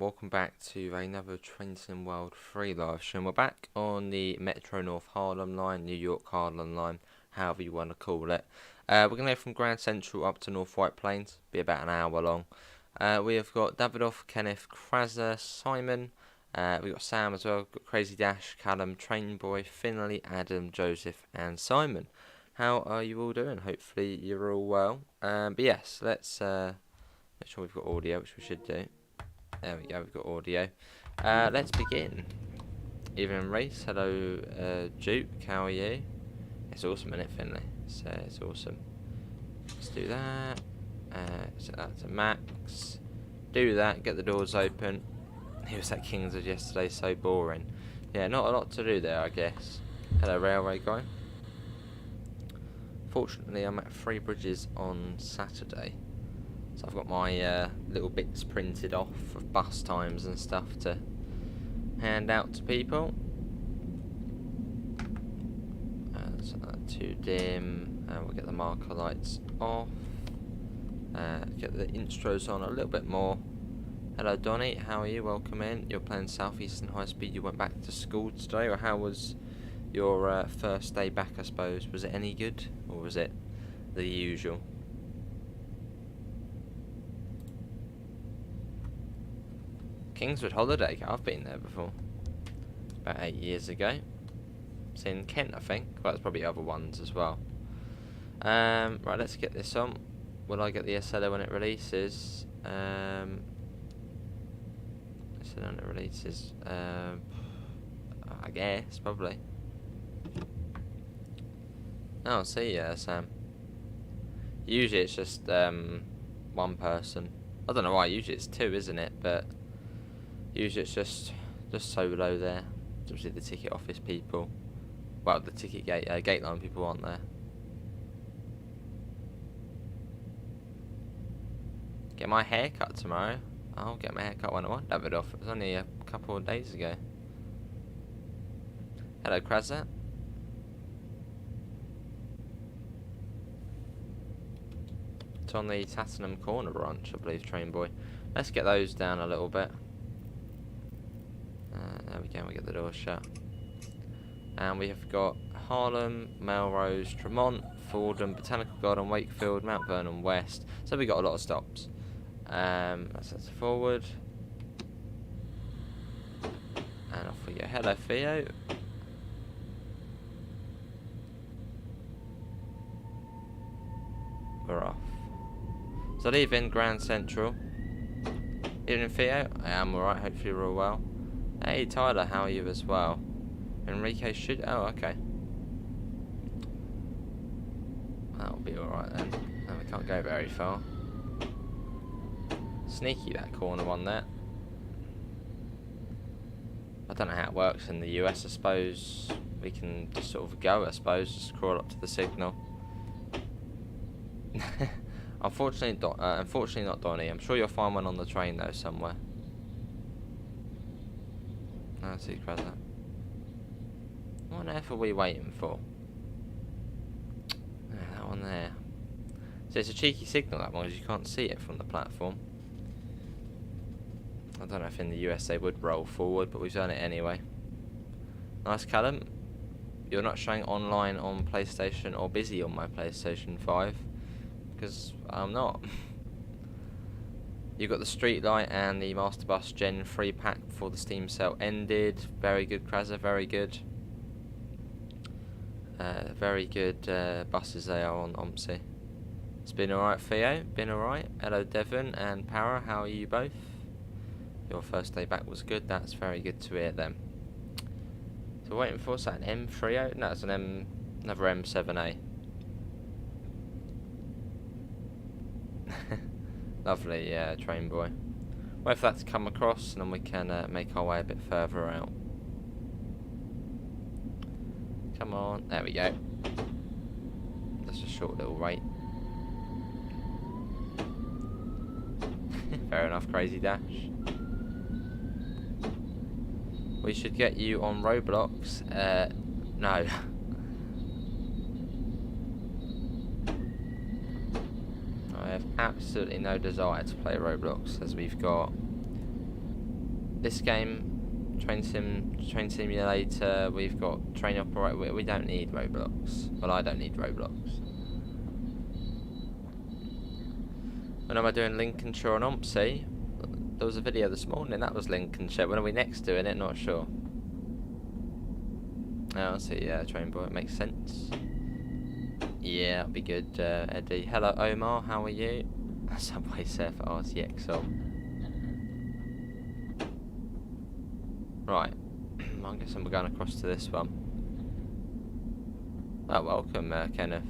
welcome back to another Train Sim World 3 live stream. We're back on the Metro North Harlem line, New York Harlem line, however you want to call it. We're going to go from Grand Central up to North White Plains, be about an hour long. We have got Davidoff, Kenneth, Fraser, Simon, we've got Sam as well, got Crazy Dash, Callum, Train Boy, Finley, Adam, Joseph and Simon. How are you all doing? Hopefully you're all well. But yes, let's make sure we've got audio, which we should do. There we go, we've got audio. Let's begin. Evening race, hello Duke, how are you? It's awesome, isn't it, Finley? It's awesome. Let's do that. Set that to max. Do that, get the doors open. It was that Kings of yesterday, so boring. Yeah, not a lot to do there, I guess. Hello Railway Guy. Fortunately, I'm at Three Bridges on Saturday. So I've got my little bits printed off of bus times and stuff to hand out to people. So that too dim. We'll get the marker lights off. Get the intros on a little bit more. Hello Donny, how are you? Welcome in. You're playing Southeastern High Speed. You went back to school today, or how was your first day back, I suppose? Was it any good, or was it the usual? Kingswood Holiday, I've been there before. About 8 years ago. It's in Kent, I think. Well, there's probably other ones as well. Right, let's get this on. Will I get the SLO when it releases? SLO when it releases. I guess, probably. Oh, see ya, Sam. Usually it's just one person. I don't know why. Usually it's two, isn't it? But usually it's just solo there. Obviously the ticket office people. Well, the ticket gate line people aren't there. Get my hair cut tomorrow. I'll get my hair cut when I want. Davidoff. It was only a couple of days ago. Hello, Krazat. It's on the Tattenham Corner branch, I believe, Train Boy. Let's get those down a little bit. There we go, we get the door shut. And we have got Harlem, Melrose, Tremont, Fordham, Botanical Garden, Wakefield, Mount Vernon West. So we got a lot of stops. Let's set forward. And off we go. Hello, Theo. We're off. So leaving Grand Central. Evening, Theo. I am alright, hopefully you're all well. Hey, Tyler, how are you as well? Enrique should... Oh, okay. That'll be alright then. No, we can't go very far. Sneaky, that corner one there. I don't know how it works in the US, I suppose. We can just sort of go, I suppose. Just crawl up to the signal. Unfortunately not Donny. I'm sure you'll find one on the train though somewhere. I see, Krazat. What on earth are we waiting for? That one there. So it's a cheeky signal, that one, because you can't see it from the platform. I don't know if in the US they would roll forward, but we've done it anyway. Nice, Callum. You're not showing online on PlayStation or busy on my PlayStation 5. Because I'm not. You got the street light and the Master Bus Gen 3 pack before the Steam sale ended. Very good, Kraza, very good. Very good buses they are on OMSI. It's been alright, Theo. Been alright. Hello, Devon and Para. How are you both? Your first day back was good. That's very good to hear then. So waiting for, is that an M30? No, it's another M7A. Lovely, yeah, Train Boy. Wait for that to come across and then we can make our way a bit further out. Come on, there we go. That's a short little wait. Fair enough, Crazy Dash. We should get you on Roblox. No. I have absolutely no desire to play Roblox, as we've got this game, train simulator, we've got train operator. We don't need Roblox. Well, I don't need Roblox. When am I doing Lincolnshire on Ompsey? There was a video this morning, that was Lincolnshire. When are we next doing it? Not sure. Oh, I see, yeah, train boy, it makes sense. Yeah, that'll be good, Eddie. Hello, Omar, how are you? Subway Surf RTX on. Right, I'm guessing we're going across to this one. Oh, welcome, Kenneth.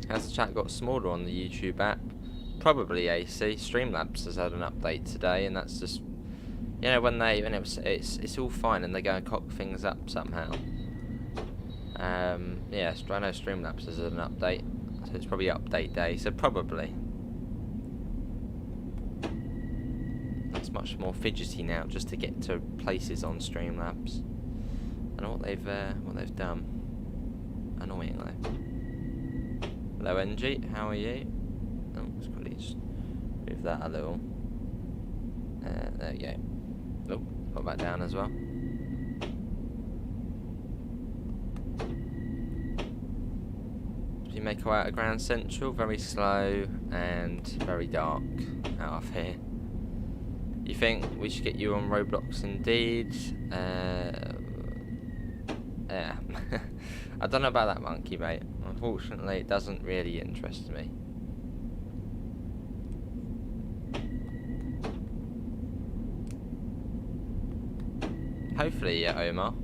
Has the chat got smaller on the YouTube app? Probably AC. Streamlabs has had an update today, and that's just, you know, it's all fine and they go and cock things up somehow. Yeah, I know Streamlabs has had an update, so it's probably update day. So probably that's much more fidgety now just to get to places on Streamlabs. I know what they've done. Annoyingly. Hello, NG. How are you? Oh, let's quickly just move that a little. There we go. Oh, put that down as well. We make our way out of Grand Central, very slow and very dark out of here. You think we should get you on Roblox indeed? Yeah. I don't know about that monkey, mate. Unfortunately, it doesn't really interest me. Hopefully, yeah, Omar.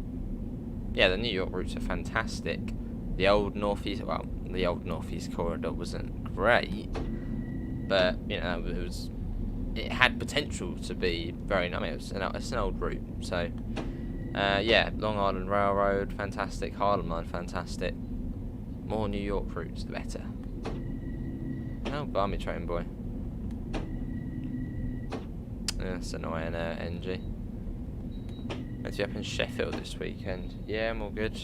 Yeah, the New York routes are fantastic. The old northeast corridor wasn't great, but you know it had potential to be very nice. I mean, it's an old route, so yeah. Long Island Railroad, fantastic. Harlem line, fantastic. More New York routes, the better. Oh, barmy train boy. That's annoying, NG. Meant to be up in Sheffield this weekend. Yeah, I'm all good.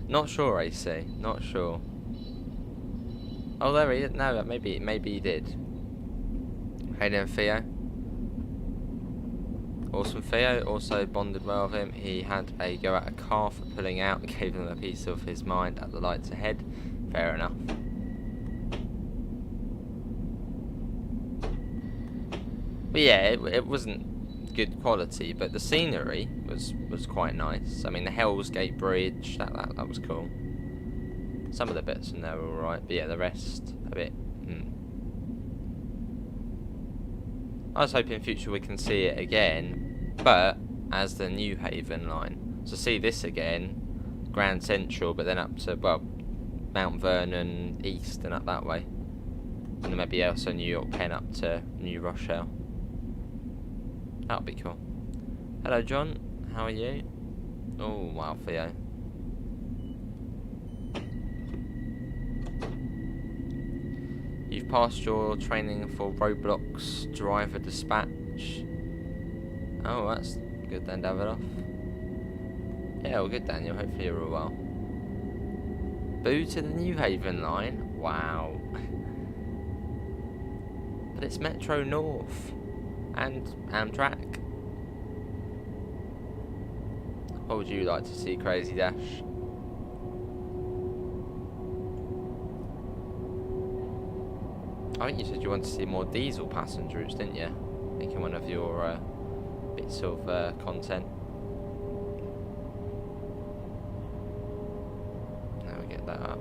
Not sure, AC. Not sure. Oh, there he is. No, maybe he did. Hey then, Theo. Awesome. Theo also bonded well with him. He had a go at a car for pulling out and gave him a piece of his mind at the lights ahead. Fair enough. But yeah, it wasn't good quality, but the scenery was quite nice. I mean, the Hell's Gate Bridge, that was cool. Some of the bits in there were alright, but yeah, the rest a bit. I was hoping in future we can see it again, but as the New Haven line. So see this again, Grand Central, but then up to, well, Mount Vernon east and up that way, and then maybe also New York Penn up to New Rochelle. That'll be cool. Hello, John. How are you? Oh, wow, Theo. You've passed your training for Roblox driver dispatch. Oh, that's good then, Davidoff. Yeah, well, good, Daniel. Hopefully you're all well. Boo to the New Haven line. Wow. But it's Metro North. And Amtrak. What would you like to see, Crazy Dash? I think you said you wanted to see more diesel passengers, didn't you? Making one of your bits of content. Now we get that up.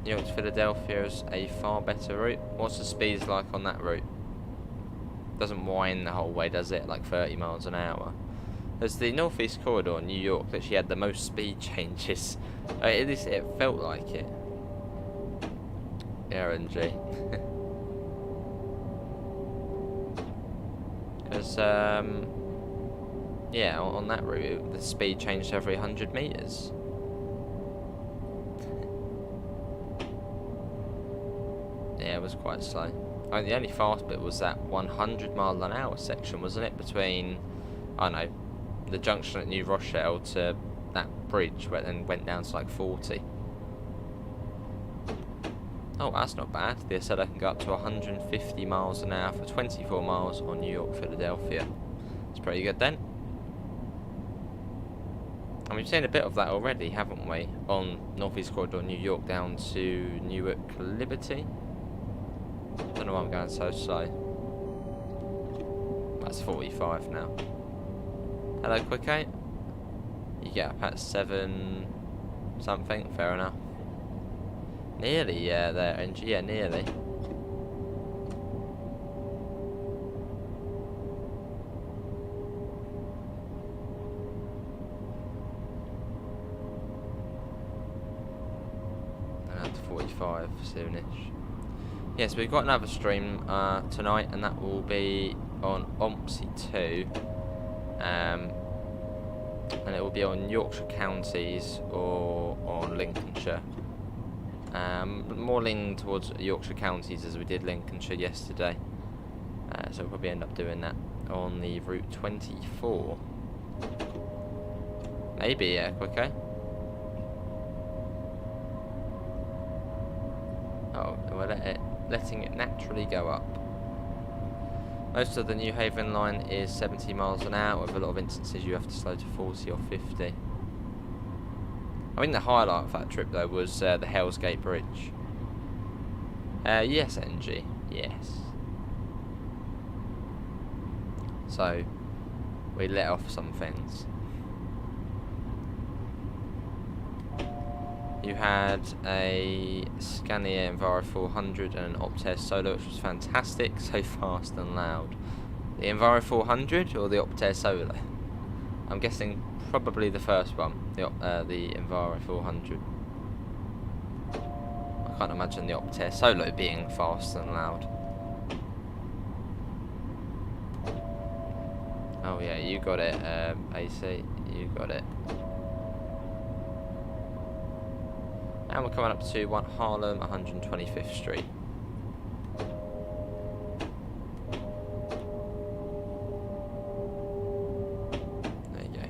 New York to Philadelphia is a far better route. What's the speeds like on that route? Doesn't whine the whole way, does it? Like 30 miles an hour. There's the Northeast Corridor in New York that she had the most speed changes. At least it felt like it. RNG. Because, yeah, on that route, the speed changed every 100 meters. Yeah, it was quite slow. I mean, the only fast bit was that 100 mile an hour section, wasn't it? Between, I don't know, the junction at New Rochelle to that bridge, where it then went down to like 40. Oh, that's not bad. They said I can go up to 150 miles an hour for 24 miles on New York, Philadelphia. It's pretty good then. And we've seen a bit of that already, haven't we? On Northeast Corridor, New York, down to Newark Liberty. Don't know why I'm going so slow. That's 45 now. Hello, Quick 8. You get up at 7 something, fair enough. Nearly, yeah, there, and yeah, nearly. And 45 soonish. Yes, we've got another stream tonight, and that will be on OMSI 2. And it will be on Yorkshire counties or on Lincolnshire. More leaning towards Yorkshire counties as we did Lincolnshire yesterday. So we'll probably end up doing that on the Route 24. Maybe, yeah, quicker. Oh, we're letting it naturally go up. Most of the New Haven line is 70 miles an hour, with a lot of instances you have to slow to 40 or 50. I think the highlight of that trip though was the Hell's Gate Bridge. Yes, NG, yes. So, we let off some things. You had a Scania Enviro 400 and an Optare Solo, which was fantastic, so fast and loud. The Enviro 400 or the Optare Solo? I'm guessing probably the first one, the Enviro 400. I can't imagine the Optare Solo being fast and loud. Oh yeah, you got it, AC, you got it. And we're coming up to Harlem, 125th Street. There you go.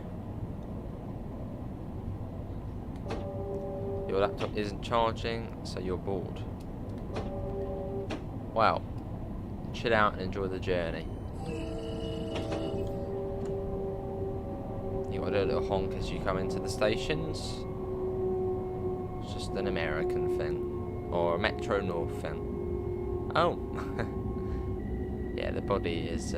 Your laptop isn't charging, so you're bored. Wow. Chill out and enjoy the journey. You got to do a little honk as you come into the stations. Just an American thing, or a Metro North thing. Oh, yeah, the body is.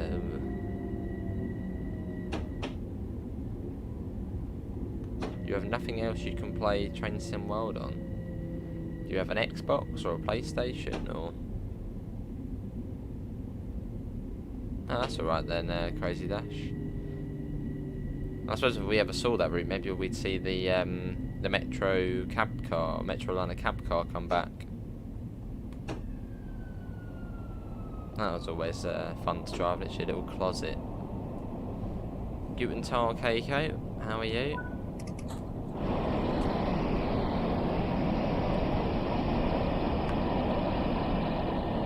You have nothing else you can play Train Sim World on. Do you have an Xbox or a PlayStation or? Oh, that's all right then, Crazy Dash. I suppose if we ever saw that route, maybe we'd see the Metro cab car, Metro Liner cab car come back. That was always fun to drive, literally a little closet. Guten Tag, Keiko, how are you?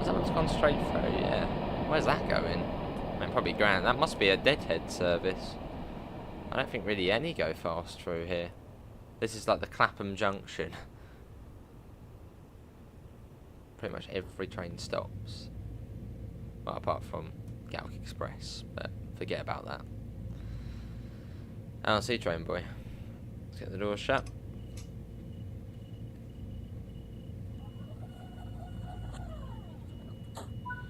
That one's gone straight through, yeah. Where's that going? I mean, probably grand. That must be a deadhead service. I don't think really any go fast through here. This is like the Clapham Junction. Pretty much every train stops. Well, apart from Gatwick Express, but forget about that. I'll see train boy. Let's get the door shut.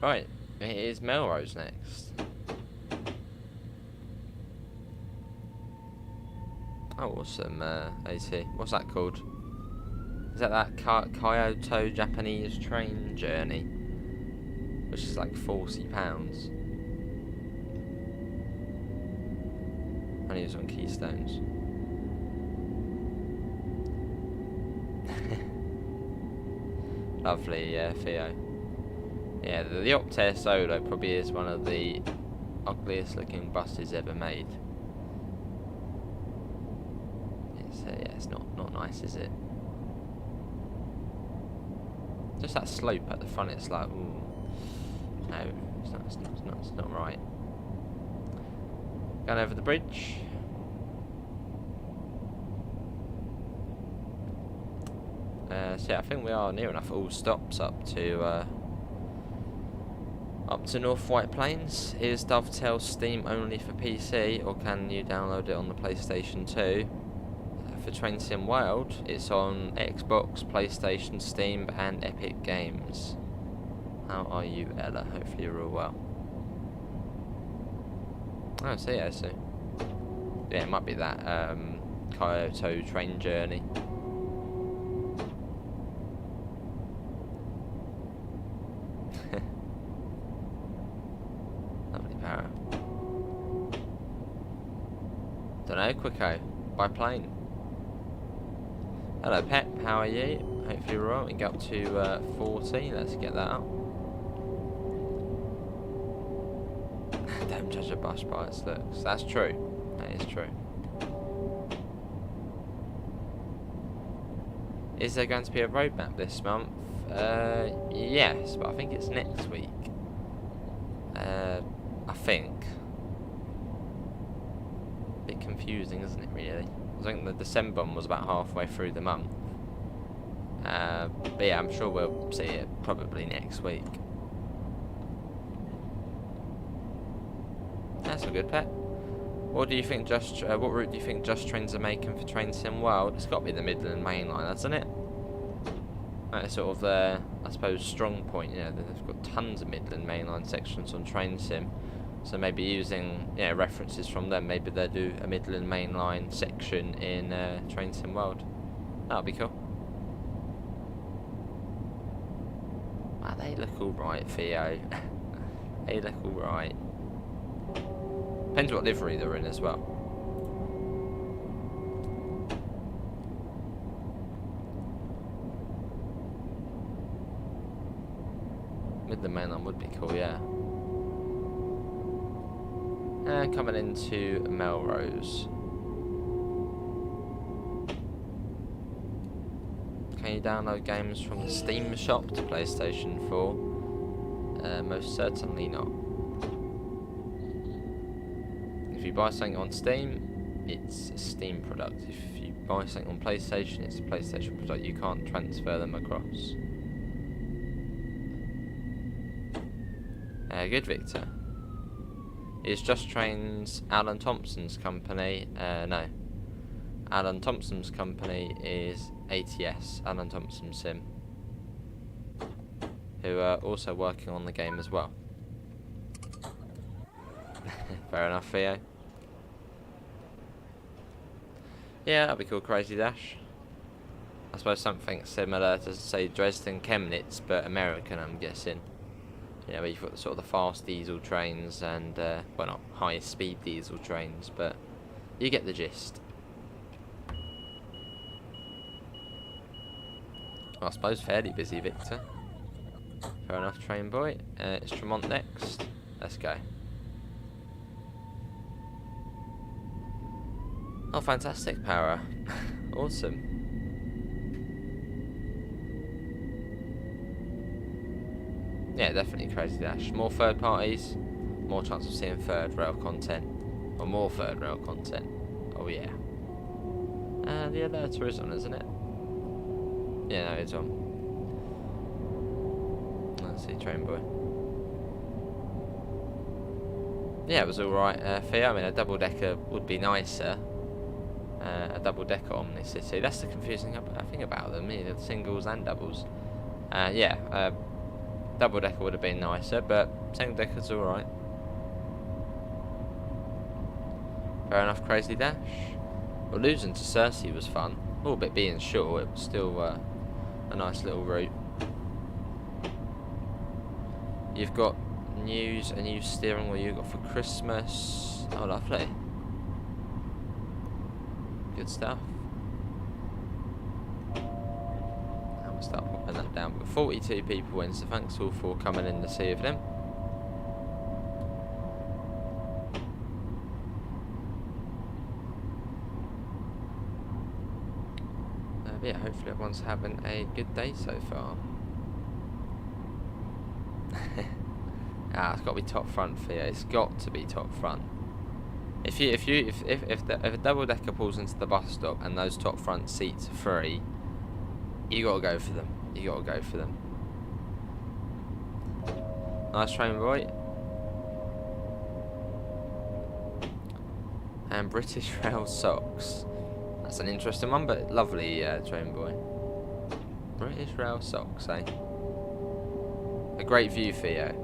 Right, it is Melrose next. Oh, awesome, AT. What's that called? Is that Kyoto Japanese train journey? Which is like £40. And he was on Keystones. Lovely, Theo. Yeah, the Optare Solo probably is one of the ugliest looking buses ever made. Yeah, it's not nice, is it? Just that slope at the front, it's like, ooh. No, it's not right. Going over the bridge. So yeah, I think we are near enough all stops up to North White Plains. Is Dovetail Steam only for PC, or can you download it on the PlayStation 2? For Train Sim World, it's on Xbox, PlayStation, Steam, and Epic Games. How are you, Ella? Hopefully you're all well. Oh, so yeah, yeah, it might be that Kyoto train journey. Lovely power. Dunno, Quicko, by plane. Hello Pep, how are you? Hopefully you're alright. We can get up to 40, let's get that up. Don't judge a bus by its looks. That's true. That is true. Is there going to be a roadmap this month? Yes, but I think it's next week. I think. A bit confusing, isn't it, really? I think the December one was about halfway through the month. But yeah, I'm sure we'll see it probably next week. That's a good pet. What do you think? What route do you think Just Trains are making for Train Sim World? It's got to be the Midland Main Line, hasn't it? That's sort of their, I suppose, strong point. You know, they've got tons of Midland Main Line sections on Train Sim, so maybe using references from them. Maybe they'll do a Midland Main Line section in Train Sim World. That'll be cool. Wow, they look all right, Theo. They look all right. Depends what livery they're in as well. Midland Main Line would be cool, yeah. And coming into Melrose. Can you download games from the Steam shop to PlayStation 4? Most certainly not. If you buy something on Steam, it's a Steam product. If you buy something on PlayStation, it's a PlayStation product. You can't transfer them across. Good, Victor. Is Just Trains Alan Thompson's company? No. Alan Thompson's company is ATS, Alan Thompson Sim, who are also working on the game as well. Fair enough, Theo. Yeah, that'd be cool, Crazy Dash. I suppose something similar to, say, Dresden Chemnitz, but American, I'm guessing. You know, where you've got sort of the fast diesel trains and, well, not high-speed diesel trains, but you get the gist. I suppose fairly busy, Victor. Fair enough, train boy. It's Tremont next. Let's go. Oh, fantastic, Power. Awesome. Yeah, definitely Crazy Dash. More third parties, more chance of seeing third rail content. Or more third rail content. Oh yeah. And the alerter is on, isn't it? Yeah, no, it's on. Let's see, train boy. Yeah, it was alright. Theo, I mean, a double decker would be nicer. A double decker Omnicity. That's the confusing thing about them, you know, the singles and doubles. Yeah, double decker would have been nicer, but single decker's alright. Fair enough, Crazy Dash. Well, losing to Cersei was fun. A little bit being short, it was still a nice little route. You've got a new steering wheel you got for Christmas. Oh, lovely. Good stuff. I'll start popping that down. But 42 people in, so thanks all for coming in this evening. Yeah, hopefully everyone's having a good day so far. Ah, it's got to be top front for you. It's got to be top front. If a double decker pulls into the bus stop and those top front seats are free, you got to go for them. You got to go for them. Nice train, boy. And British Rail socks. That's an interesting one, but lovely train boy. British Rail socks, eh? A great view for you.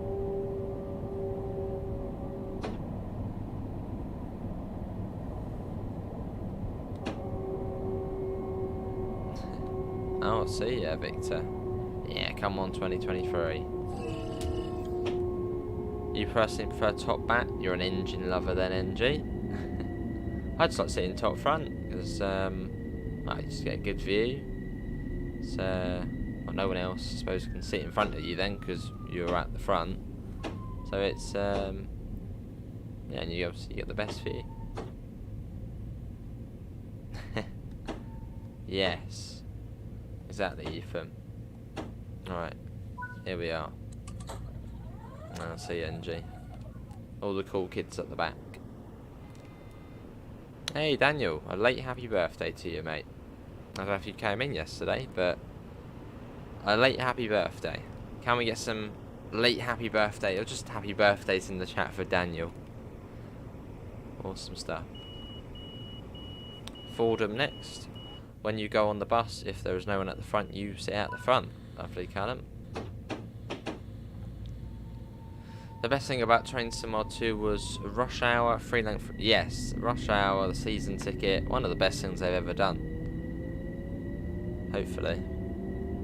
Oh, see ya, Victor. Yeah, come on, 2023. You personally prefer top back? You're an engine lover then, NG. I'd just like sitting top front because I just get a good view. So well, no one else, I suppose, can sit in front of you then because you're at the front. So it's yeah, and you obviously get the best view. Yes, exactly, Ethan. Right, here we are. I'll see you, NG. All the cool kids at the back. Hey Daniel, a late happy birthday to you, mate. I don't know if you came in yesterday, but a late happy birthday. Can we get some late happy birthday or just happy birthdays in the chat for Daniel? Awesome stuff. Fordham next. When you go on the bus, if there is no one at the front, you sit at the front. Lovely, Callum. The best thing about Train Sim Mod 2 was Rush Hour, free length. Yes, Rush Hour, the season ticket, one of the best things they've ever done. Hopefully,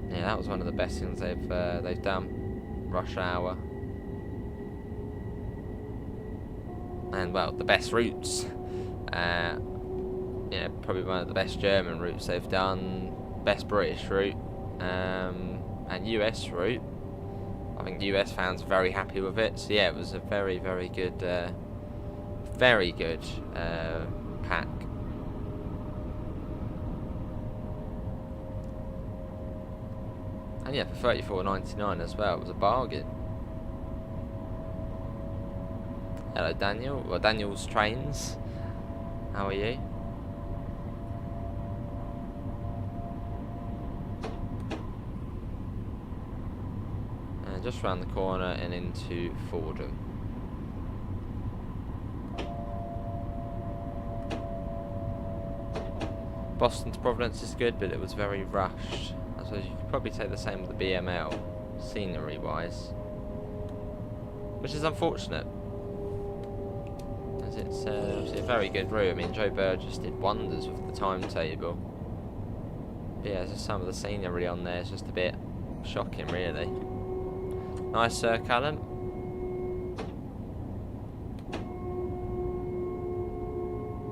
yeah, that was one of the best things they've done. Rush Hour, and well, the best routes. You know, probably one of the best German routes they've done, best British route, and US route. I think US fans are very happy with it. So yeah, it was a very, very good pack. And yeah, for $34.99 as well, it was a bargain. Hello, Daniel. Well, Daniel's Trains. How are you? Just round the corner and into Fordham. Boston to Providence is good, but it was very rushed. I suppose you could probably take the same with the BML, scenery wise, which is unfortunate, as it's obviously a very good route. I mean, Joe Burgess did wonders with the timetable. But yeah, just some of the scenery on there is just a bit shocking, really. Nice, Callum.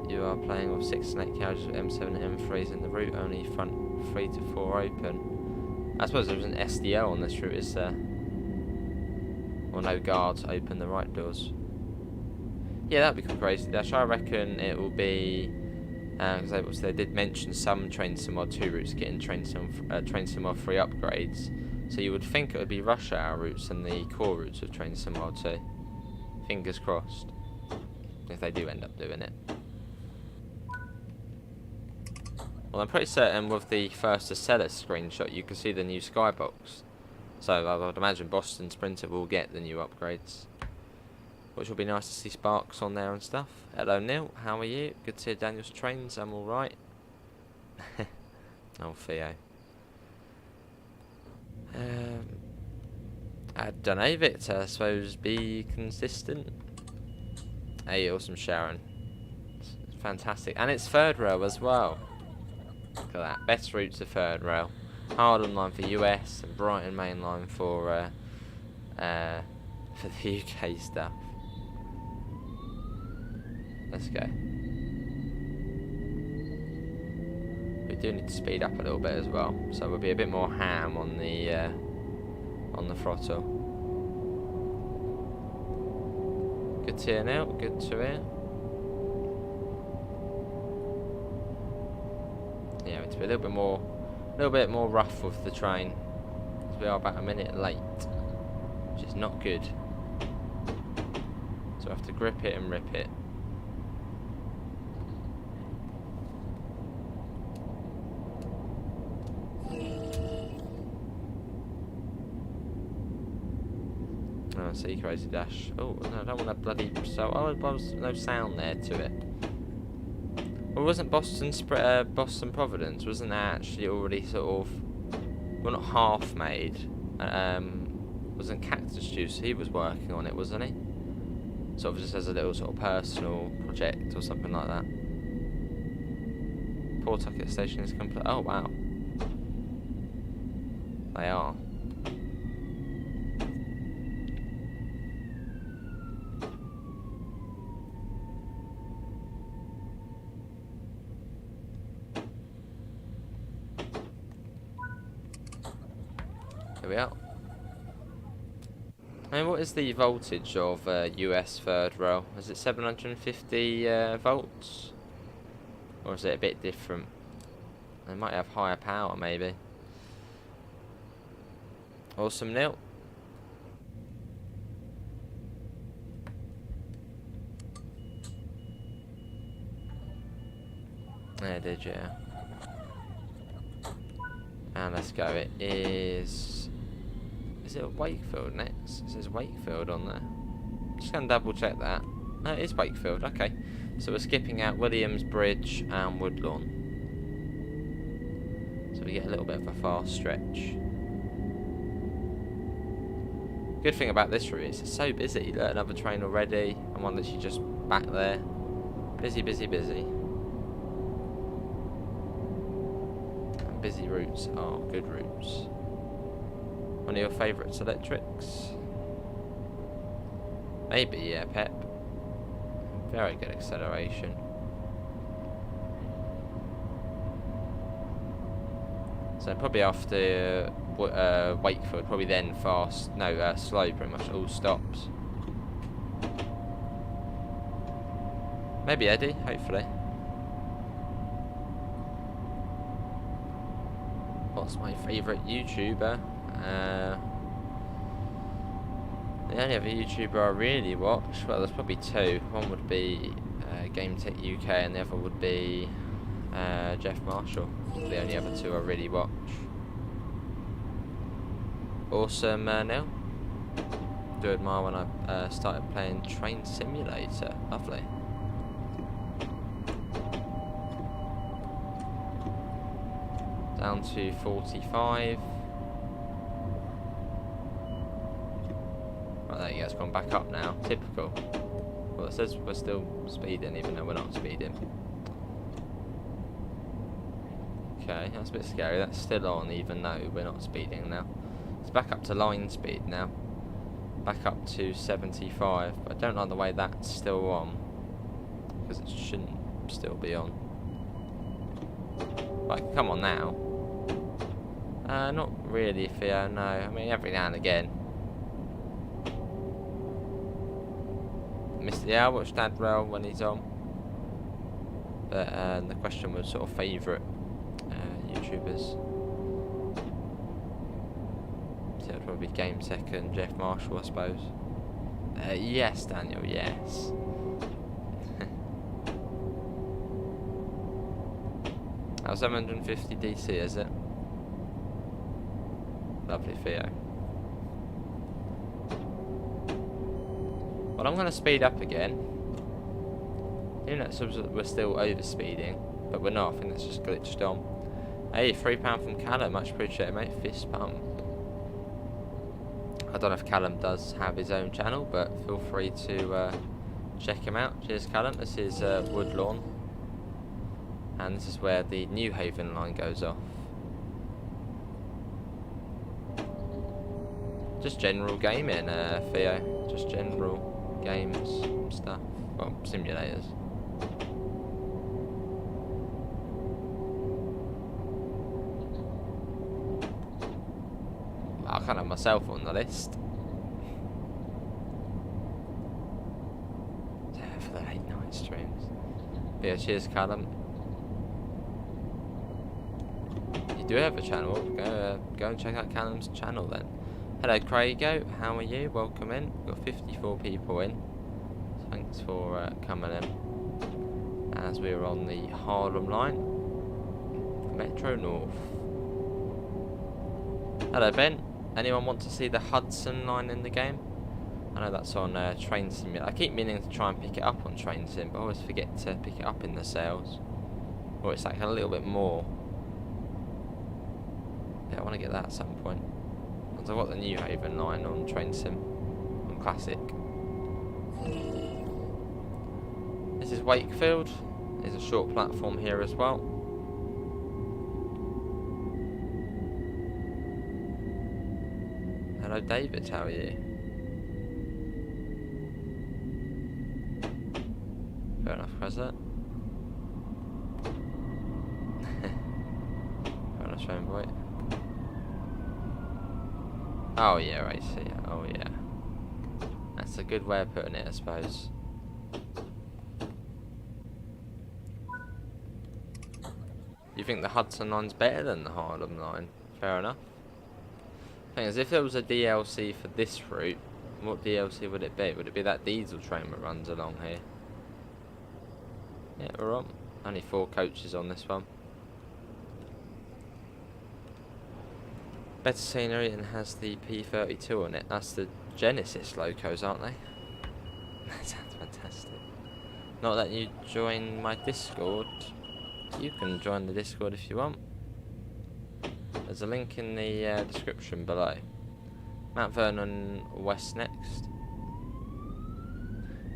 You are playing with 6 and 8 carriages with M7 and M3s in the route, only front 3 to 4 open. I suppose there's an SDO on this route, is there? Or no guards open the right doors. Yeah, that'd be crazy dash. I reckon it will be, because they did mention some Train Sim Mod 2 routes getting Train Sim Mod 3 upgrades. So you would think it would be rush hour routes and the core routes of Train Sim Mod 2. Fingers crossed. If they do end up doing it. Well, I'm pretty certain with the first to seller screenshot you can see the new skybox. So I would imagine Boston Sprinter will get the new upgrades. Which will be nice to see Sparks on there and stuff. Hello Neil, how are you? Good to hear Daniel's Trains, I'm alright. Oh Theo. I don't know, Victor. I suppose be consistent. Hey, awesome, Sharon. It's fantastic, and it's third rail as well. Look at that. Best routes of third rail. Harlem line for US and Brighton main line for the UK stuff. Let's go. We do need to speed up a little bit as well, so we'll be a bit more ham on the throttle. Good to hear now. Good to hear. Yeah, it's a little bit more rough with the train. We are about a minute late, which is not good. So I have to grip it and rip it. Oh, see, crazy dash. Oh, no, I don't want a bloody... So, oh, there was no sound there to it. Well, wasn't Boston Providence, wasn't that actually already sort of... Well, not half made. Wasn't Cactus Juice, he was working on it, wasn't he? Sort of just as a little sort of personal project or something like that. Pawtucket Station is complete. Oh, wow. They are. Here we are. I mean, what is the voltage of US third rail? Is it 750 volts? Or is it a bit different? They might have higher power, maybe. Awesome, Neil. There, did you? And let's go. It is... Is it Wakefield next? It says Wakefield on there. Just gonna double check that. No, it is Wakefield. Okay. So we're skipping out Williamsbridge and Woodlawn. So we get a little bit of a fast stretch. Good thing about this route is it's so busy. Look, another train already. And one literally just back there. Busy, busy, busy. And busy routes are good routes. One of your favourites, electrics? Maybe, yeah, Pep. Very good acceleration. So probably after Wakefield, probably then fast, no, slow, pretty much all stops. Maybe Eddie, hopefully. What's my favourite YouTuber? The only other YouTuber I really watch, well, there's probably two. One would be Game Tech UK, and the other would be Jeff Marshall. The only other two I really watch. Awesome, Neil. Do admire when I started playing Train Simulator. Lovely. Down to 45. Right, there you go, it's gone back up now. Typical. Well, it says we're still speeding, even though we're not speeding. Okay, that's a bit scary. That's still on, even though we're not speeding now. It's back up to line speed now. Back up to 75. But I don't like the way that's still on, because it shouldn't still be on. Right, come on now. Not really, Theo, no. I mean, every now and again. Yeah, I watch Dad Rail when he's on. But the question was sort of favourite YouTubers. So it'd probably be Game Second, Jeff Marshall, I suppose. Yes, Daniel, yes. That was 750 DC, is it? Lovely, Theo. Well, I'm going to speed up again. Even though we're still over speeding, but we're not. I think that's just glitched on. Hey, £3 from Callum, much appreciated, mate. Fist pump. I don't know if Callum does have his own channel, but feel free to check him out. Cheers, Callum. This is Woodlawn, and this is where the New Haven line goes off. Just general gaming, Theo. Just general games stuff. Well, simulators. I can't have myself on the list. For the late night streams. But yeah, cheers, Callum. You do have a channel. Go and check out Callum's channel then. Hello, Craigo. How are you? Welcome in. We've got 54 people in. Thanks for coming in. As we're on the Harlem line, Metro North. Hello, Ben. Anyone want to see the Hudson line in the game? I know that's on Train Sim. I keep meaning to try and pick it up on Train Sim, but I always forget to pick it up in the sales. Or it's like a little bit more. Yeah, I want to get that at some point. Because I've got the New Haven line on Train Sim. On Classic. This is Wakefield. There's a short platform here as well. Hello David, how are you? Fair enough, President. Fair enough, Shane Boy. Oh yeah, I see. Oh yeah. That's a good way of putting it, I suppose. You think the Hudson line's better than the Harlem line? Fair enough. Thing is, if there was a DLC for this route, what DLC would it be? Would it be that diesel train that runs along here? Yeah, we're on. Only 4 coaches on this one. Better scenery and has the P32 on it. That's the Genesis locos, aren't they? That sounds fantastic. Not that you join my Discord. You can join the Discord if you want. There's a link in the description below. Mount Vernon West next.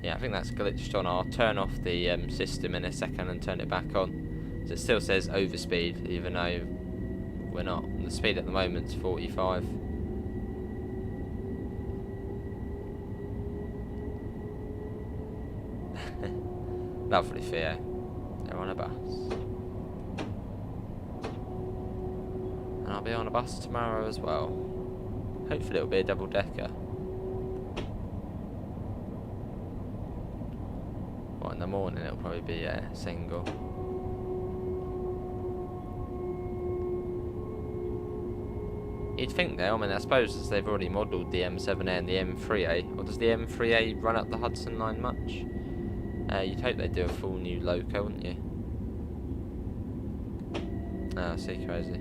Yeah, I think that's glitched on. I'll turn off the system in a second and turn it back on. So it still says overspeed, even though we're not. The speed at the moment is 45. Lovely Theo. They're on a bus. And I'll be on a bus tomorrow as well. Hopefully it'll be a double decker. Well, in the morning it'll probably be a single. You'd think though, I mean I suppose as they've already modelled the M7A and the M3A, or does the M3A run up the Hudson line much? You'd hope they'd do a full new loco, wouldn't you? Ah, see, crazy.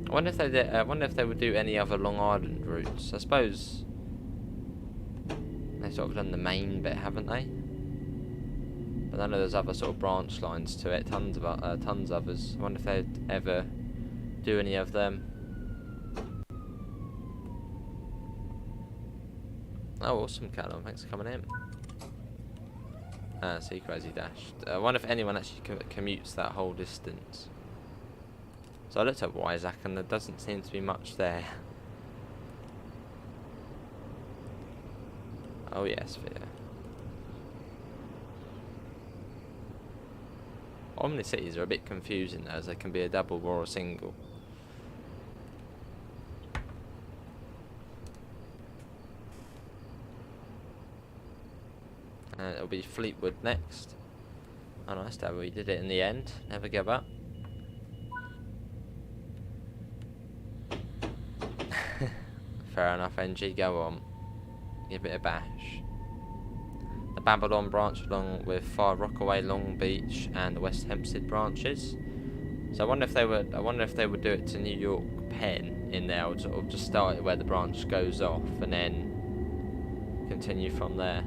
I wonder if they did, I wonder if they would do any other Long Island routes. I suppose they've sort of done the main bit, haven't they? But I know there's other sort of branch lines to it, tons of others. I wonder if they'd ever do any of them. Oh, awesome, Callum. Thanks for coming in. See, Crazy Dash. I wonder if anyone actually commutes that whole distance. So I looked at Wyzak and there doesn't seem to be much there. Oh yes, Theo. Omni-cities are a bit confusing though, as they can be a double or a single. And it'll be Fleetwood next. Oh nice, Dad, we did it in the end. Never give up. Fair enough, NG, go on. Give it a bash. The Babylon branch along with Far Rockaway, Long Beach and the West Hempstead branches. So I wonder if they would do it to New York Penn in there, or just start it where the branch goes off and then continue from there.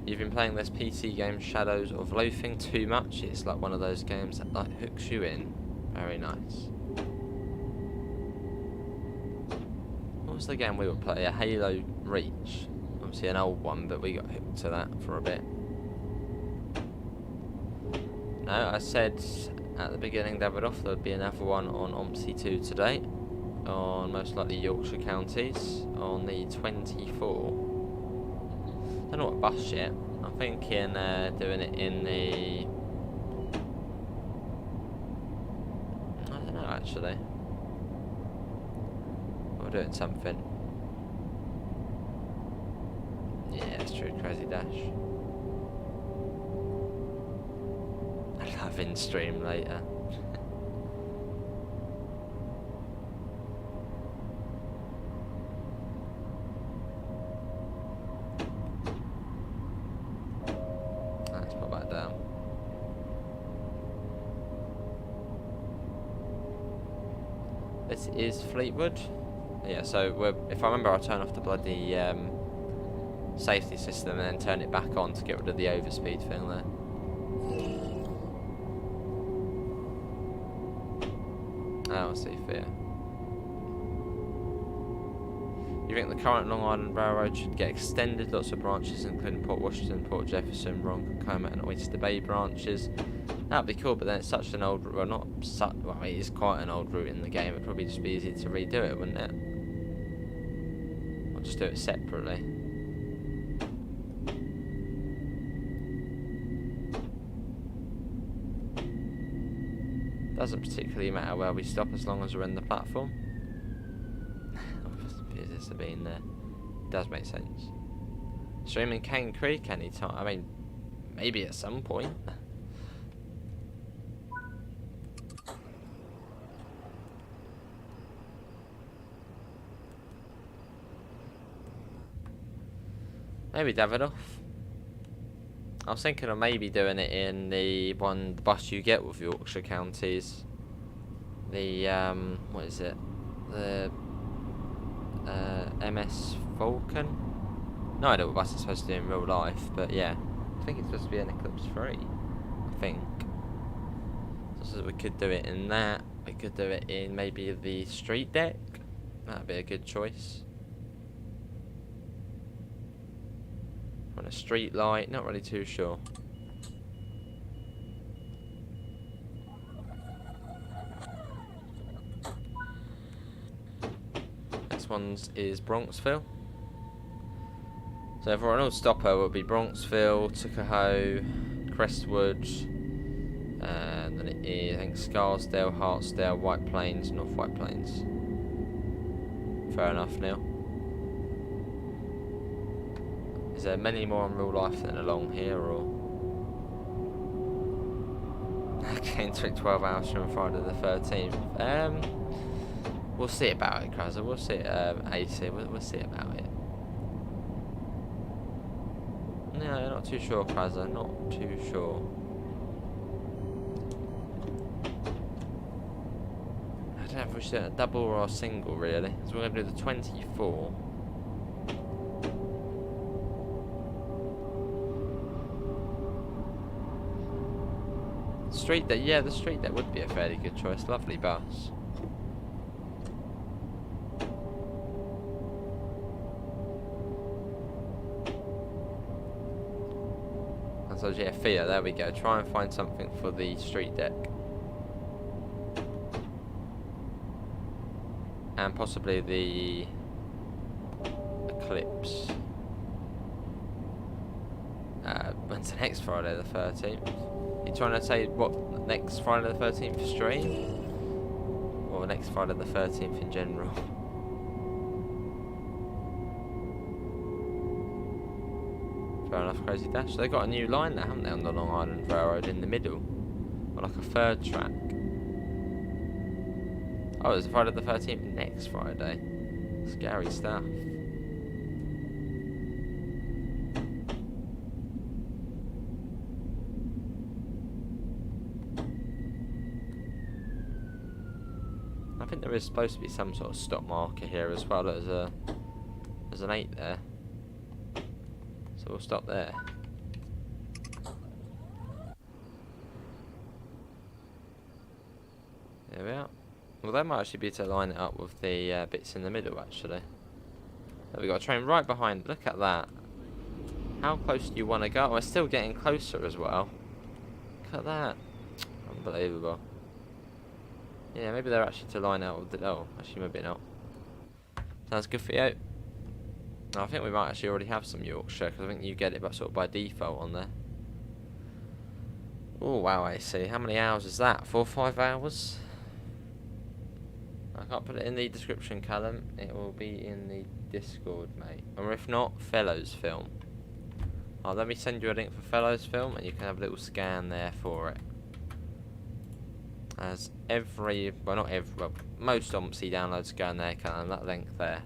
You've been playing this PC game Shadows of Loathing too much. It's like one of those games that like hooks you in. Very nice. What was the game we would play? A Halo Reach. Obviously an old one, but we got hooked to that for a bit. No, I said at the beginning, Davidoff, there would be another one on OMSI 2 today. On most likely Yorkshire counties. On the 24th. I don't know what bus yet. I'm thinking doing it in the... I don't know actually. We're doing something. it's true, Crazy Dash. I love in stream later. Let's put that down. This is Fleetwood. Yeah, so if I remember, I'll turn off the bloody safety system and then turn it back on to get rid of the overspeed thing there. Oh, I see, fair. You think the current Long Island Railroad should get extended? Lots of branches, including Port Washington, Port Jefferson, Ronkonkoma, and Oyster Bay branches. That'd be cool, but then it's such an old route. Well, not such. Well, it is quite an old route in the game. It'd probably just be easy to redo it, wouldn't it? Or just do it separately. Doesn't particularly matter where we stop as long as we're in the platform. Business of being there. Does make sense. Streaming Cane Creek anytime. I mean, maybe at some point. Maybe Davidoff. I was thinking of maybe doing it in the bus you get with Yorkshire counties. The what is it? The MS Falcon? No idea what bus it's supposed to do in real life, but yeah. I think it's supposed to be an Eclipse 3. I think. So we could do it in that. We could do it in maybe the street deck. That'd be a good choice. On a street light, not really too sure. Next one is Bronxville. So for an old stopper would be Bronxville, Tuckahoe, Crestwood, and then it is I think Scarsdale, Hartsdale, White Plains, North White Plains. Fair enough, Neil. Is there many more in real life than along here, or? Okay, it took 12 hours from Friday the 13th. We'll see about it, Krazza. We'll see it, AC. We'll see about it. No, not too sure, Krazza. Not too sure. I don't know if we should do a double or a single, really. So we're going to do the 24. Street deck, yeah, the street deck would be a fairly good choice. Lovely bus. And so yeah, Thea, there we go. Try and find something for the street deck. And possibly the Eclipse. When's the next Friday the 13th? You trying to say what, next Friday the 13th stream? Or next Friday the 13th in general? Fair enough, Crazy Dash. They've got a new line now, haven't they, on the Long Island Railroad in the middle? Or like a third track. Oh, it's Friday the 13th next Friday. Scary stuff. I think there is supposed to be some sort of stop marker here as well. There's an 8 there. So we'll stop there. There we are. Well, that might actually be to line it up with the bits in the middle, actually. There we got a train right behind. Look at that. How close do you want to go? We're still getting closer as well. Look at that. Unbelievable. Yeah, maybe they're actually to line out with the... Oh, actually maybe not. Sounds good for you. I think we might actually already have some Yorkshire, because I think you get it sort of by default on there. Oh, wow, I see. How many hours is that? 4 or 5 hours? I can't put it in the description, Callum. It will be in the Discord, mate. Or if not, Fellows Film. Oh, let me send you a link for Fellows Film, and you can have a little scan there for it. As well, not every, well, most OMSI downloads go in there, kind of that link there.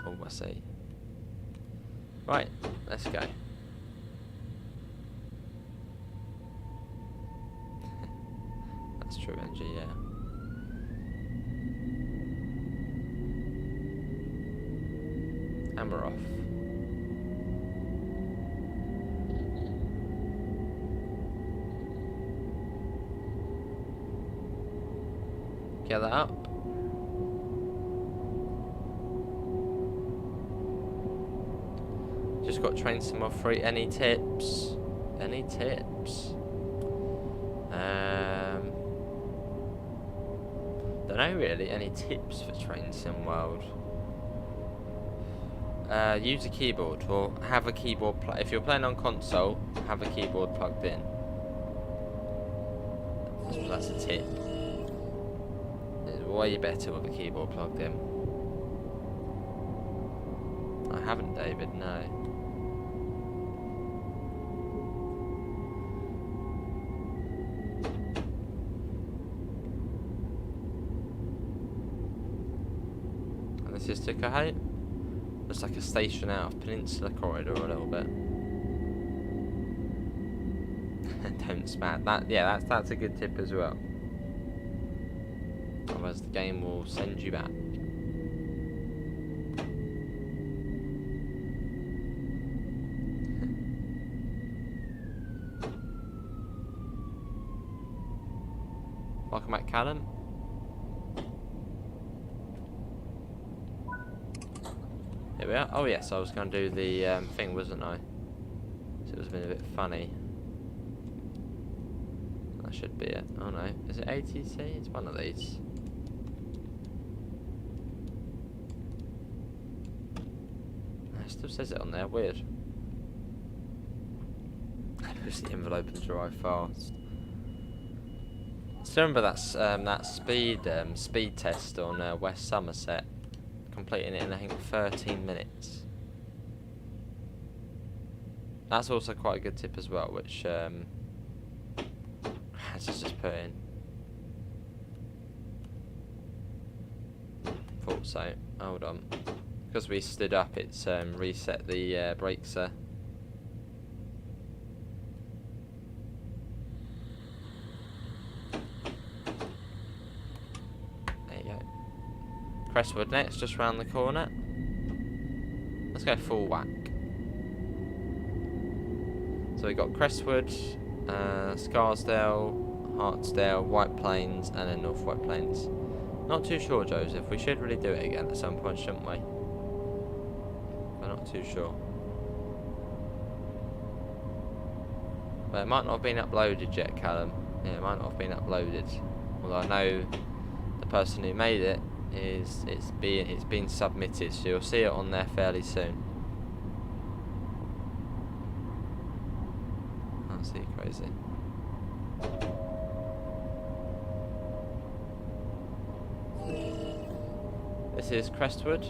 Oh, I see. Right, let's go. That's true, NG, yeah. And we're off. Get that up. Just got train sim off free. Any tips? Any tips? Don't know really. Any tips for Train Sim World? Use a keyboard, or have a keyboard if you're playing on console, have a keyboard plugged in. That's a tip. It's way better with a keyboard plugged in. I haven't, David, no. And this is Tikahate. Looks like a station out of Peninsula Corridor a little bit. Don't smack that. Yeah, that's a good tip as well. Otherwise, the game will send you back. Welcome back, Callum. Here we are. Oh yes, I was going to do the thing, wasn't I? So it was been a bit funny. That should be it. Oh no, is it ATC? It's one of these. It still says it on there. Weird. Push the envelope and drive fast. Still remember that speed test on West Somerset. Completing it in I think 13 minutes. That's also quite a good tip as well, which let's just put in. Thought so. Hold on, because we stood up, it's reset the brakes there. Crestwood next, just round the corner. Let's go full whack. So we got Crestwood, Scarsdale, Hartsdale, White Plains, and then North White Plains. Not too sure, Joseph. We should really do it again at some point, shouldn't we? We're not too sure. But it might not have been uploaded yet, Callum. Yeah, it might not have been uploaded. Although I know the person who made it it's been submitted, so you'll see it on there fairly soon. I see, crazy. This is Crestwood.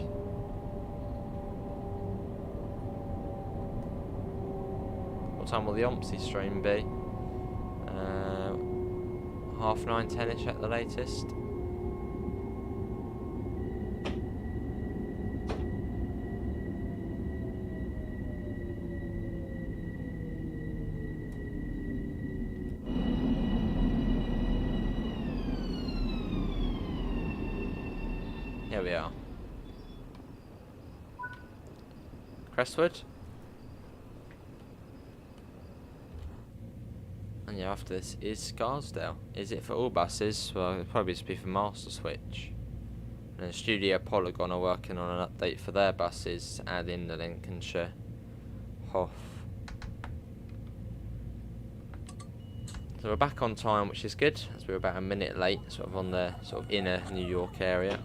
What time will the OMSI stream be? 9:30, 10ish at the latest. Here we are. Crestwood. And yeah, after this is Scarsdale. Is it for all buses? Well, it'll probably just be for Master Switch. And then Studio Polygon are working on an update for their buses to add in the Lincolnshire Hoff. So we're back on time, which is good, as we were about a minute late, sort of on the sort of inner New York area.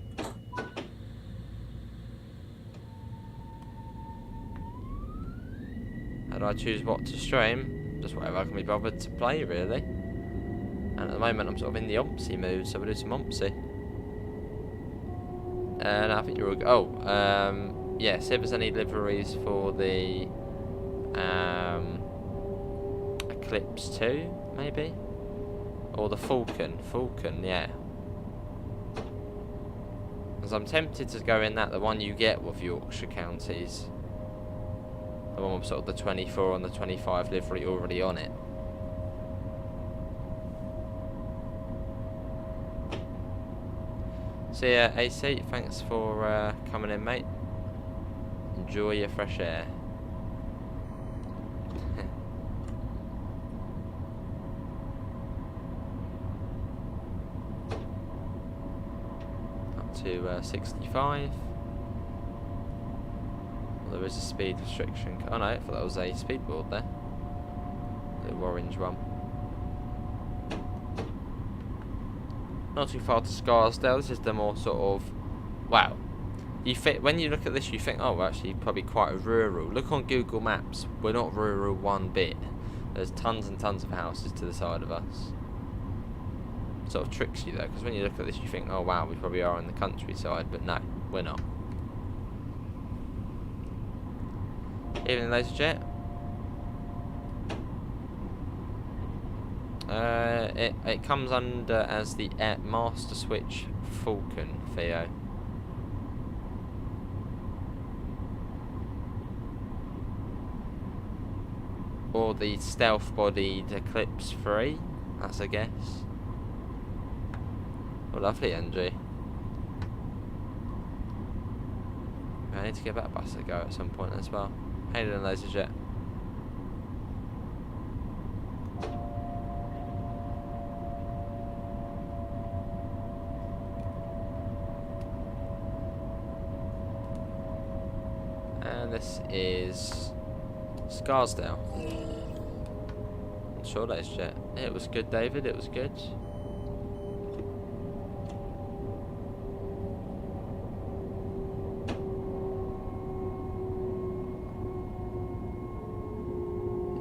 How do I choose what to stream? Just whatever I can be bothered to play, really. And at the moment I'm sort of in the OMSI mood, so we'll do some OMSI. And I think you're all yeah, see if there's any liveries for the Eclipse 2, maybe? Or the Falcon, yeah. Because I'm tempted to go in that, the one you get with Yorkshire counties. The one with sort of the 24 and the 25 livery already on it. So yeah, AC, thanks for coming in, mate. Enjoy your fresh air. Up to 65. Well, there is a speed restriction. Oh no, I thought that was a speed board there. Little orange one. Not too far to Scarsdale. This is the more sort of, wow. When you look at this, you think, oh, we're actually probably quite rural. Look on Google Maps. We're not rural one bit. There's tons and tons of houses to the side of us. Sort of tricks you though, because when you look at this, you think, oh wow, we probably are in the countryside, but no, we're not. Evening, ladies and gents. It comes under as the Master Switch Falcon, Theo. Or the stealth-bodied Eclipse 3, that's a guess. Oh, lovely, NG. I need to give that bus a go at some point as well. How you doing, ladies and gents? And this is Scarsdale. I'm sure that's jet. It was good, David. It was good.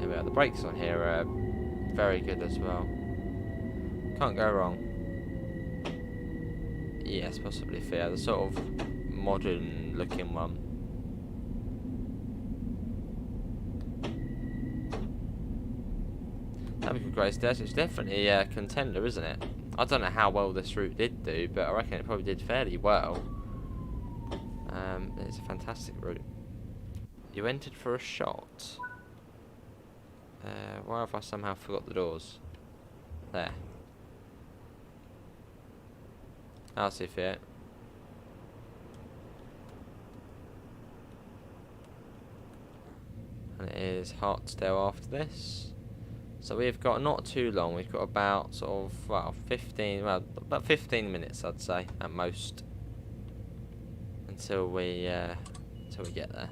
Here we are. The brakes on here are very good as well. Can't go wrong. Yes, possibly fair. The sort of modern looking one. Grace Dash, it's definitely a contender, isn't it? I don't know how well this route did do, but I reckon it probably did fairly well. It's a fantastic route. You entered for a shot. Why have I somehow forgot the doors? There. I'll see if it. And it is Hartsdale after this. So we've got not too long. We've got about sort of about 15 minutes, I'd say, at most, until we get there.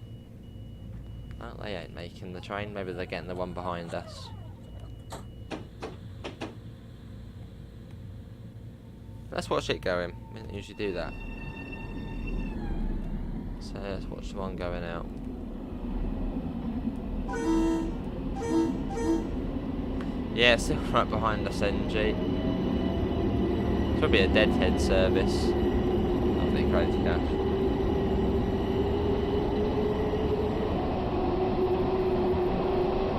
Well, they ain't making the train. Maybe they're getting the one behind us. Let's watch it going. We don't usually do that. So let's watch the one going out. Yeah, still right behind us, NG. It's probably a deadhead service. Lovely, crazy dash.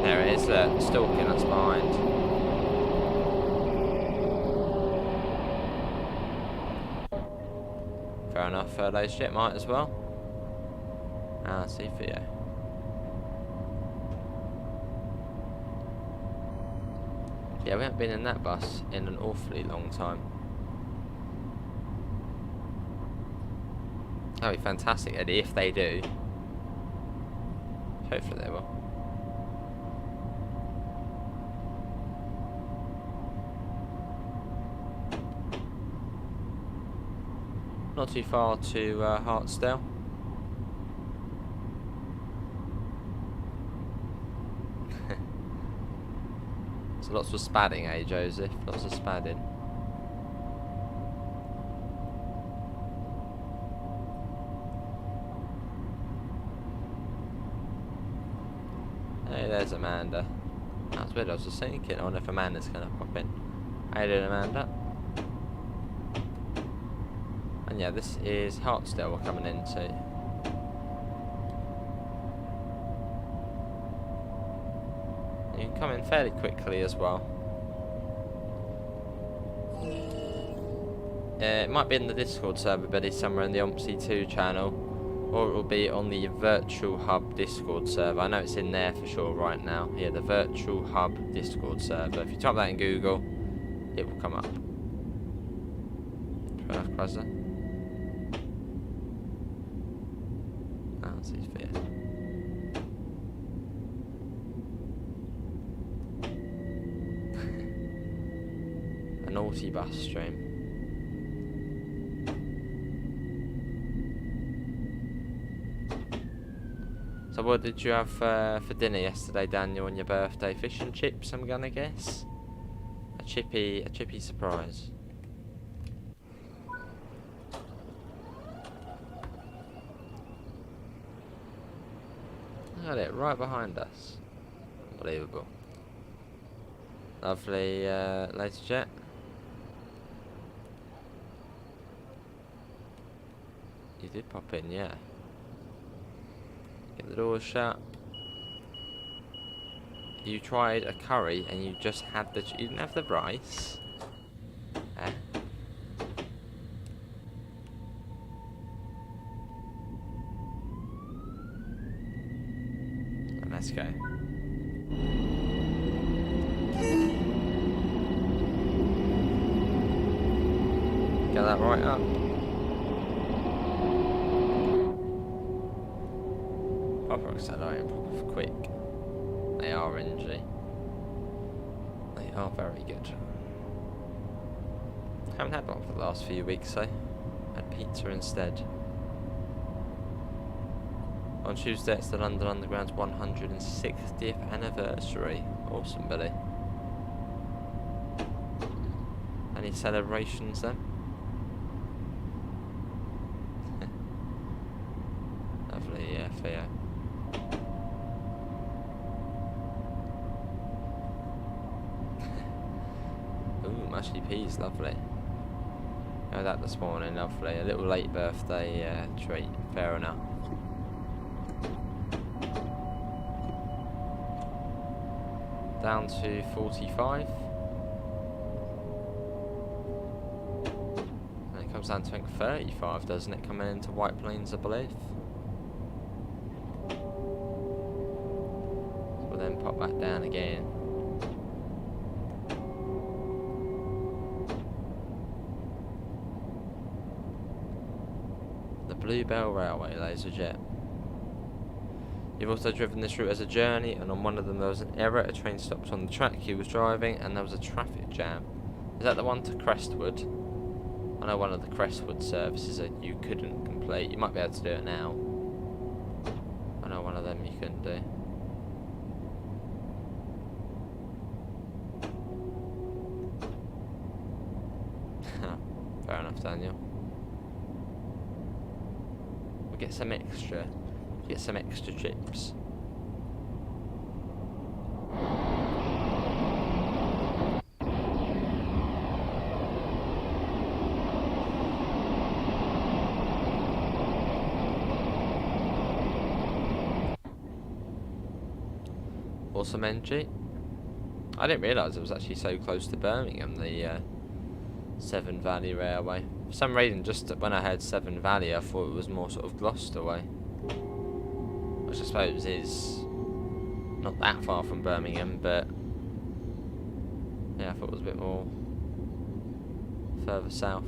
There it is, stalking us behind. Fair enough, ladies and might as well. Ah, see for you. Yeah, we haven't been in that bus in an awfully long time. That'd be fantastic, Eddie, if they do. Hopefully they will. Not too far to Hartsdale. So lots of spadding, eh, Joseph? Lots of spadding. Hey, there's Amanda. That's weird, I was just thinking, I wonder if Amanda's going to pop in. How you doing, Amanda? And yeah, this is Hartsdale we're coming into. You can come in fairly quickly as well. It might be in the Discord server, but it's somewhere in the OMSI2 channel, or it will be on the Virtual Hub Discord server. I know it's in there for sure right now. Yeah, the Virtual Hub Discord server. If you type that in Google, it will come up. Fair enough, Kruzza. That's his fear. A naughty bus stream. So what did you have for dinner yesterday, Daniel, on your birthday? Fish and chips, I'm gonna guess. A chippy surprise. Look at it, right behind us. Unbelievable. Lovely laser jet. You did pop in, yeah. Get the doors shut. You tried a curry and you just had the... You didn't have the rice. Eh? And let's go. Get that right up. Proper accelerating, proper quick. They are NG. They are very good. Haven't had one for the last few weeks though. Had pizza instead. On Tuesday it's the London Underground's 160th anniversary. Awesome, Billy. Any celebrations then? Lovely, yeah, Theo. Ooh, mushy peas, lovely. Had that this morning, lovely. A little late birthday treat, fair enough. Down to 45. And it comes down to I think 35, doesn't it? Coming into White Plains, I believe. We'll then pop back down again. Bluebell Railway laser jet. You've also driven this route as a journey, and on one of them there was an error. A train stopped on the track he was driving, and there was a traffic jam. Is that the one to Crestwood? I know one of the Crestwood services that you couldn't complete. You might be able to do it now. I know one of them you couldn't do. Fair enough, Daniel. We'll get some extra. Get some extra chips. Awesome NG. I didn't realise it was actually so close to Birmingham, the Severn Valley Railway. For some reason, just when I heard Severn Valley, I thought it was more sort of Gloucester way. Which I suppose is not that far from Birmingham, but yeah, I thought it was a bit more further south.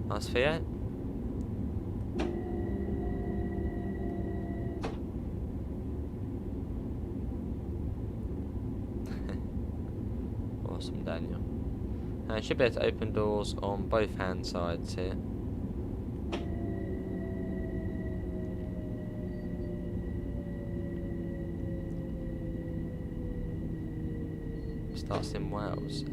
Nice Fiat. Awesome, Daniel. And you should be able to open doors on both hand sides here. Starts in Wales.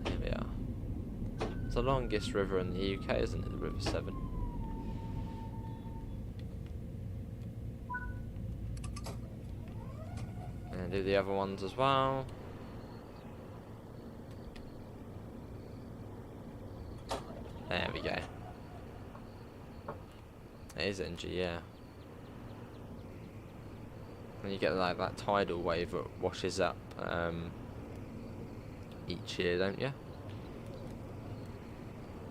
Here we are. It's the longest river in the UK, isn't it? The River Severn. And do the other ones as well. There we go. It is NG, yeah. And you get like that tidal wave that washes up each year, don't you?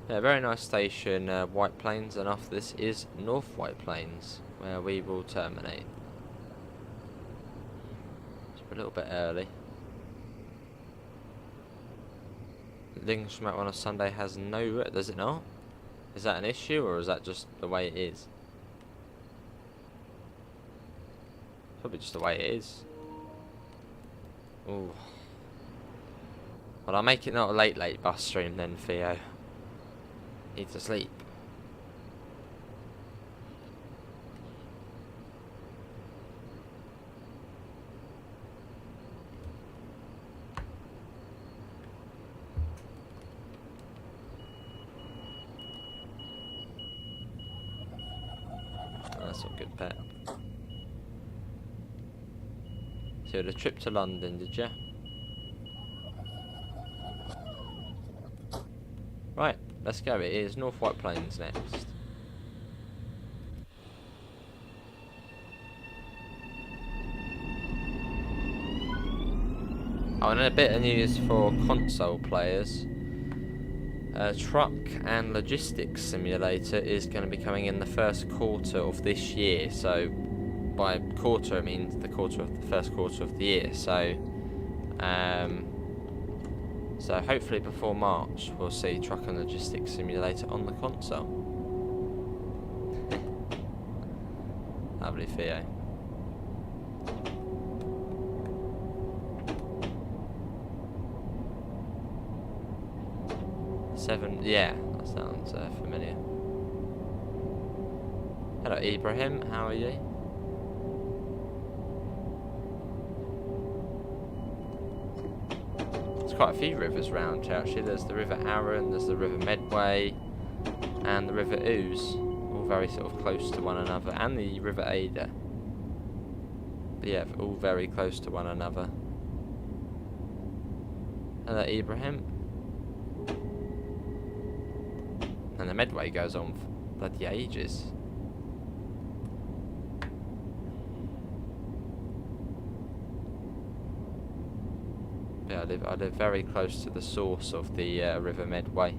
Yeah, very nice station, White Plains, and after this is North White Plains, where we will terminate. It's a little bit early. Lincolnshire on a Sunday has no route, does it not? Is that an issue, or is that just the way it is? Probably just the way it is. Ooh. Well, I'll make it not a late bus stream then, Theo. Need to sleep. Oh, that's not a good bet. So you had a trip to London, did you? Right, let's go. It is North White Plains next. Oh, and a bit of news for console players. Truck and Logistics Simulator is going to be coming in the first quarter of this year. So, by quarter, I mean the first quarter of the year. So, hopefully before March, we'll see Truck and Logistics Simulator on the console. Lovely, Theo. Yeah, that sounds familiar. Hello, Ibrahim. How are you? There's quite a few rivers round here, actually. There's the River Arun, there's the River Medway, and the River Ouse, all very sort of close to one another, and the River Ada. But yeah, all very close to one another. Hello, Ibrahim. And the Medway goes on for bloody ages. Yeah, I live very close to the source of the River Medway,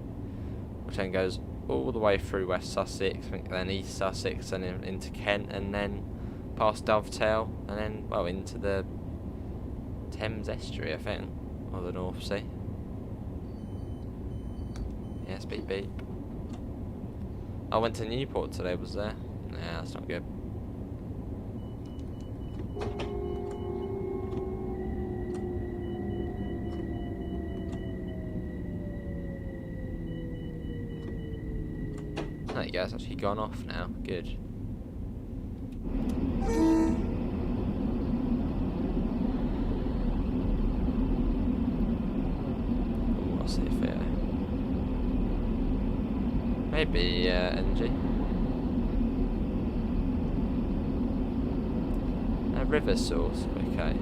which then goes all the way through West Sussex, then East Sussex, and then into Kent, and then past Dovetail, and then, well, into the Thames Estuary, I think, or the North Sea. Yes, beep beep. I went to Newport today, was there? Nah, that's not good. There you go, it's actually gone off now. Good. Ooh, I'll see if maybe NG. A river source, okay.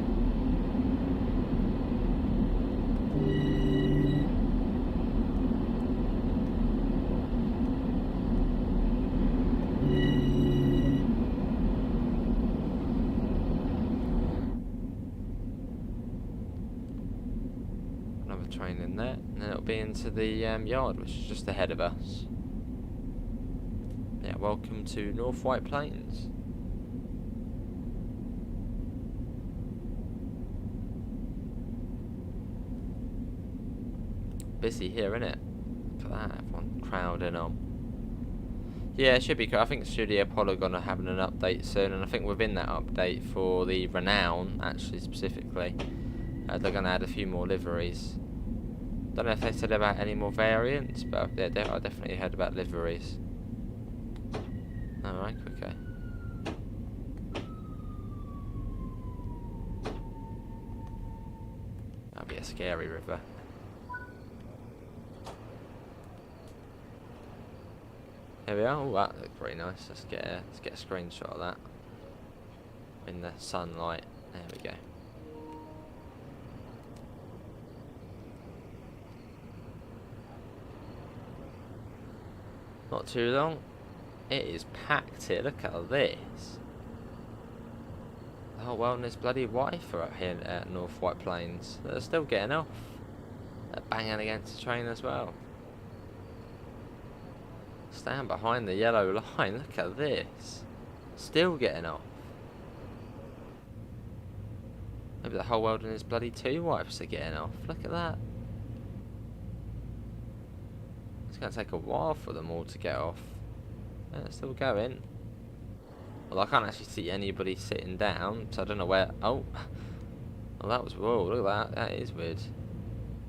Another train in there, and then it'll be into the yard, which is just ahead of us. Yeah, welcome to North White Plains. Busy here, innit? Look at that, everyone crowding on. Yeah, it should be cool. I think Studio Polygon are having an update soon, and I think within that update for the Renown, actually specifically, they're going to add a few more liveries. Don't know if they said about any more variants, but yeah, I definitely heard about liveries. Alright, okay. That'll be a scary river. Here we are. Oh, that looks pretty nice. Let's get a screenshot of that in the sunlight. There we go. Not too long. It is packed here. Look at this. The whole world and his bloody wife are up here at North White Plains. They're still getting off. They're banging against the train as well. Stand behind the yellow line. Look at this. Still getting off. Maybe the whole world and his bloody two wives are getting off. Look at that. It's going to take a while for them all to get off. Yeah, they're still going. Well, I can't actually see anybody sitting down, so I don't know where... Oh! Well, that was... Whoa, look at that. That is weird.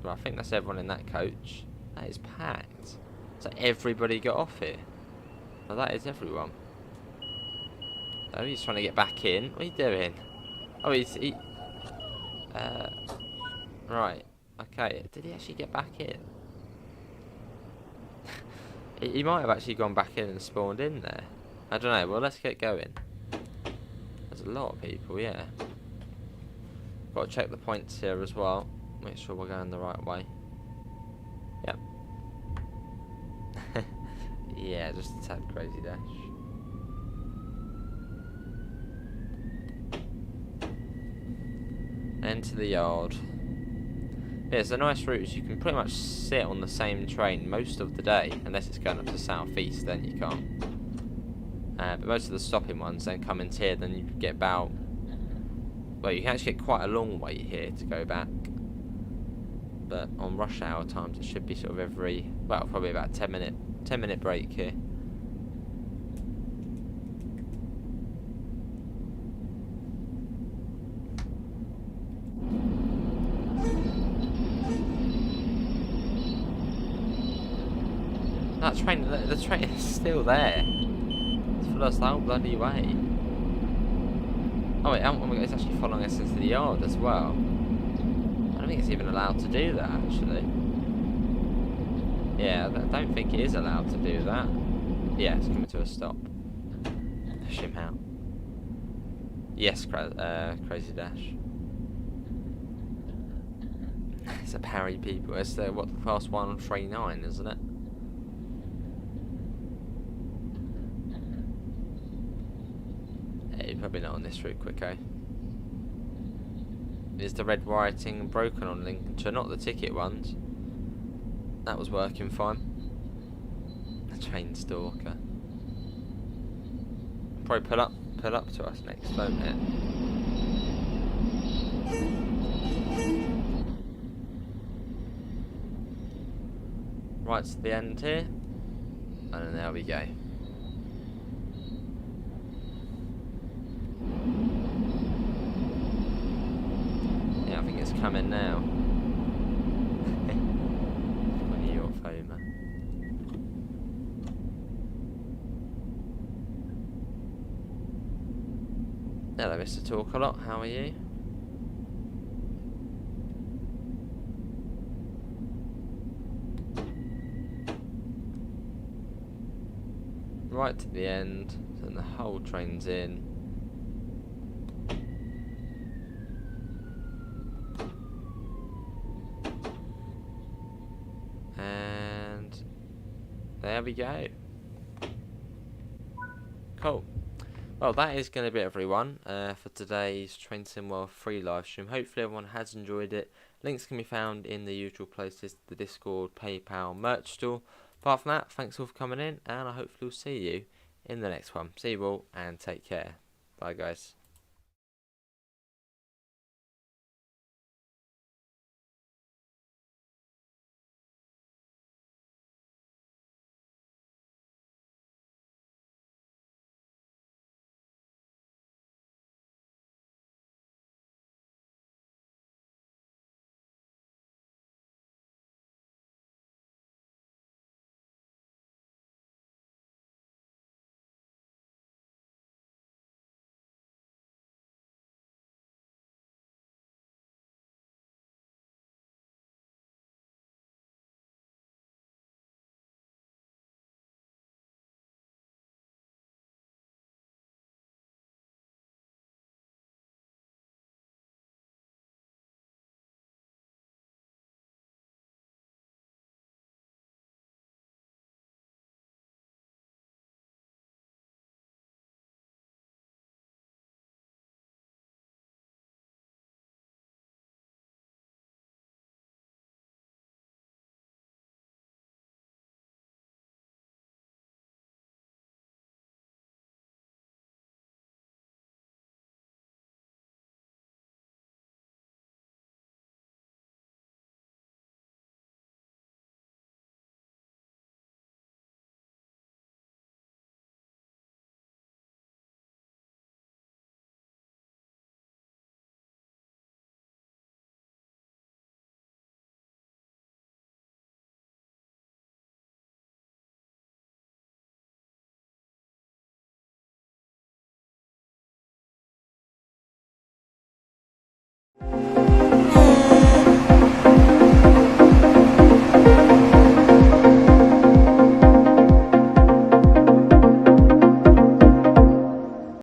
Well, I think that's everyone in that coach. That is packed. So everybody got off here. Well, that is everyone. Oh, he's trying to get back in. What are you doing? Oh, he... Right. Okay. Did he actually get back in? He might have actually gone back in and spawned in there. I don't know. Well, let's get going. There's a lot of people, yeah. Got to check the points here as well. Make sure we're going the right way. Yep. Yeah, just a tad crazy dash. Enter the yard. Yeah, it's a nice route. You can pretty much sit on the same train most of the day, unless it's going up to southeast, then you can't. But most of the stopping ones then come into here, then you get about... Well, you can actually get quite a long wait here to go back. But on rush hour times, it should be sort of every... Well, probably about 10 minute break here. That train, the train is still there. It's followed us the whole bloody way. Oh wait, oh my God, it's actually following us into the yard as well. I don't think it's even allowed to do that, actually. Yeah, I don't think it is allowed to do that. Yeah, it's coming to a stop. Push him out. Yes, Crazy Dash. It's a parry people. It's the, what, the class 139, isn't it? Yeah, you're probably not on this route quick, eh? Is the red writing broken on Lincolnshire? Not the ticket ones. That was working fine. The train stalker. Probably pull up to us next, won't it? Right to the end here. And then there we go. Yeah, I think it's coming now. Funny your phone. Hello, Mr. Talk a Lot. How are you? Right to the end, and the whole train's in. And there we go. Cool. Well, that is going to be everyone for today's Train Sim World free live stream. Hopefully everyone has enjoyed it. Links can be found in the usual places, the Discord, PayPal, merch store. Apart from that, thanks all for coming in, and I hopefully will see you in the next one. See you all, and take care. Bye, guys.